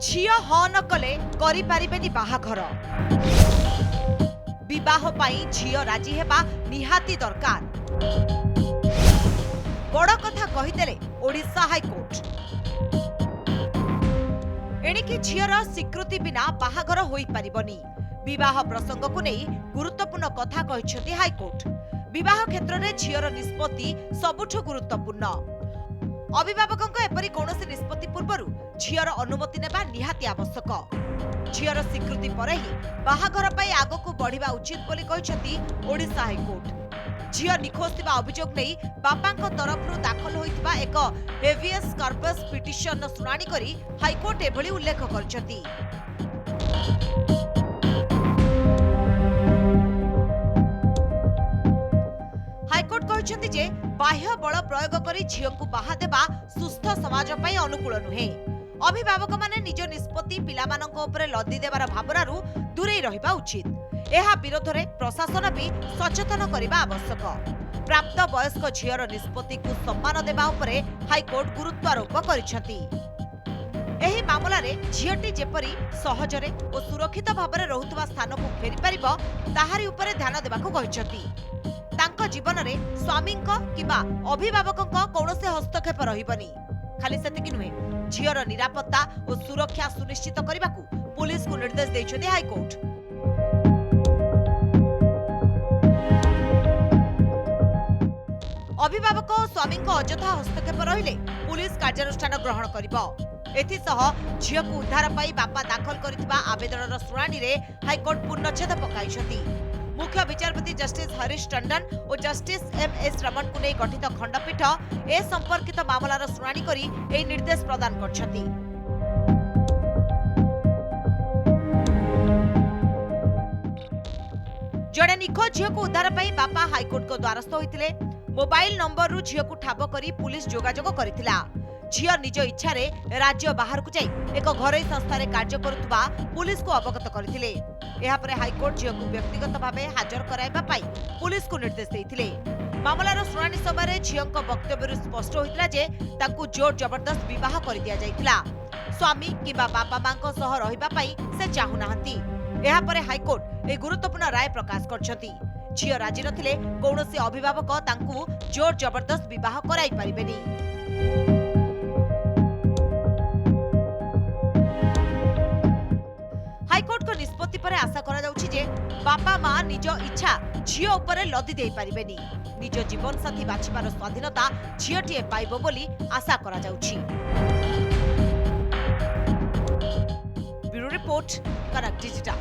झियो ह न कले करि पारिबेनी बाहाघर विवाह पाई झियो राजी हेबा निहाती दरकार बड़ कथा कहिदेले ओडिशा हाईकोर्ट एणिकी झियर स्वीकृति बिना बाहाघर होई पारिबनी विवाह प्रसंग को नहीं गुरुत्वपूर्ण कथा कहिसेंती हाईकोर्ट विवाह क्षेत्र में झियर निष्पत्ति सबुठु गुरुत्वपूर्ण अभिभावकों एपरी कौनसी निष्पत्ति पूर्व झियर अनुमति नेबा निहाती आवश्यक झियर स्वीकृति पर ही बाहाघर पाई आगकू बढ़िबा उचित बोली कहिसेंती ओडिशा हाईकोर्ट झियो निखोज थिबा अभियोग नहीं बापांक तरफरु दाखल होइथिबा एक हेवियस कॉर्पस पिटिशन सुनानी करी हाईकोर्ट एभली उल्लेख करछंती। हाईकोर्ट कहते जे बाह्य बल प्रयोग करी झियो को बाहा देबा सुस्थ समाज पई अनुकूल नुहे अभिभावक माने निज निष्पत्ति पिलामानंक उपरे लदी देबार भावनारू दूरे रहिबा उचित एहा विरोध रे प्रशासन भी सचेतन करिबा आवश्यक प्राप्त वयस्क झियर निष्पत्ति को सम्मान देबा उपरे हाईकोर्ट गुरुत्वारोप करिसेंती। एही मामला रे झियटी जेपरी सहजरे और सुरक्षित भाबरे रहुतबा स्थान को फेरी परिबो ताहारी उपरे ध्यान देबाको कहिसेंती। तांको जीवन रे स्वामींक किबा अभिभावकंक कौनसे हस्तक्षेप रहिबनी खाली सेतिकी नुहे झियर निरापत्ता और सुरक्षा सुनिश्चित करने पुलिस को निर्देश देइछथि हाईकोर्ट। अभिभावक और स्वामी अଯଥା हस्तक्षेप रहिले पुलिस कार्यानुष्ठान ग्रहण करिबो एथिसह झियो को उद्धार पाई बापा दाखल करिथिबा आवेदनर शुणानी रे हाईकोर्ट पूर्णच्छेद पकाइछथि। मुख्य विचारपति जस्टिस हरीश टंडन और जस्टिस एम.एस. रमन को नहीं गठित खंडपीठ ए संपर्कित मामलार शुणानी करी ए निर्देश प्रदान करछथि। जड़े निखोज झियो को उद्धार पाई बापा हाईकोर्ट को द्वारस्थ होइतिले मोबाइल नंबर रु झियो को ठाब करी पुलिस जोगाजोग करिथिला झियो निज इच्छा रे राज्य बाहर को जाई एक घरोई संस्था रे कार्य करुवा पुलिस को अवगत करथिले एहा परे हाईकोर्ट झियो को व्यक्तिगत भावे हाजर कराइबा पाई पुलिस को निर्देश देइथिले। मामलार शुणानी समय झियोंक वक्तव्य स्पष्ट होइतिला जे ताकू जोर जबरदस्त विवाह कर दिया जाइतिला स्वामी किबा बापा मांको सह रहिबा पाई से चाहू नाहंती एहा परे हाईकोर्ट ए गुरुत्वपूर्ण राय प्रकाश करछथि झियो राजी नथिले कौनसी अभिभावक तांकू जोर जबरदस्त विवाह कराई परिबेनी। हाईकोर्ट को निष्पत्ति पर आशा करा जाउछि जे बापा मां निज इच्छा झियो उपरे लदी देई परिबेनी निज जीवन साथी बाछिबार स्वाधीनता झियोटिए पाइबो बोली आशा करा जाउछि। ब्यूरो रिपोर्ट कनक डिजिटल।